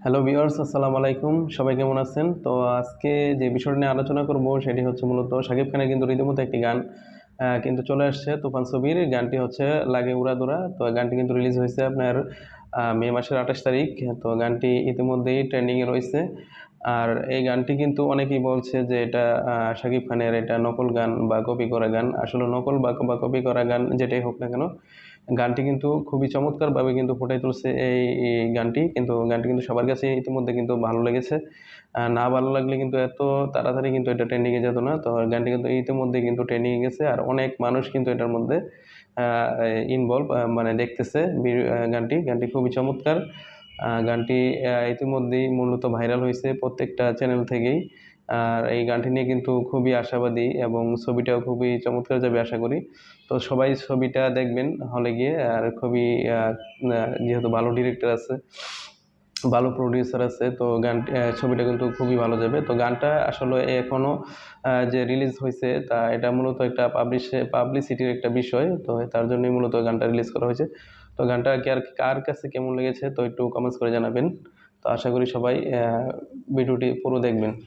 Hello viewers, আসসালামু আলাইকুম। সবাই কেমন আছেন? তো আজকে যে বিষয়টা নিয়ে আলোচনা করব সেটি হচ্ছে মূলত শাকিব খানের কিন্তু রীতিমতো একটি গান কিন্তু চলে আসছে তুফান ছবির। গানটি হচ্ছে লাগে উড়াদুরা। তো গানটি কিন্তু রিলিজ হয়েছে আপনার মে মাসের 28 তারিখ। তো গানটি ইতিমধ্যেই ট্রেন্ডিংয়ে রয়েছে। আর এই গানটি কিন্তু অনেকেই বলছে যে এটা শাকিব খানের এটা নকল গান বা কপি করা গান। আসলে নকল বা কপি করা গান যেটাই হোক না কেন, গানটি কিন্তু খুবই চমৎকারভাবে কিন্তু ফুটাই তুলছে এই গানটি কিন্তু সবার কাছে ইতিমধ্যে কিন্তু ভালো লেগেছে। না ভালো লাগলে কিন্তু এত তাড়াতাড়ি কিন্তু এটা ট্রেন্ডিং এ যেত না। তো গানটি কিন্তু ইতিমধ্যে কিন্তু ট্রেন্ডিং এ গেছে আর অনেক মানুষ কিন্তু এটার মধ্যে ইনভলভ, মানে দেখতেছে গানটি খুবই চমৎকার। গানটি ইতিমধ্যেই মূলত ভাইরাল হয়েছে প্রত্যেকটা চ্যানেল থেকেই। আর এই গানটি নিয়ে কিন্তু খুবই আশাবাদী এবং ছবিটাও খুবই চমৎকার যাবে আশা করি। তো সবাই ছবিটা দেখবেন হলে গিয়ে। আর খুবই যেহেতু ভালো ডিরেক্টর আছে, ভালো প্রডিউসার আছে, তো ছবিটা কিন্তু খুবই ভালো যাবে। তো গানটা আসলে এখনো যে রিলিজ হয়েছে তা এটা মূলত একটা পাবলিসিটির একটা বিষয়, তো তার জন্যই মূলত গানটা রিলিজ করা হয়েছে। তো গানটা কি আর কার কাছে কেমন লেগেছে তো একটু কমেন্টস করে জানাবেন। তো আশা করি সবাই ভিডিওটি পুরো দেখবেন।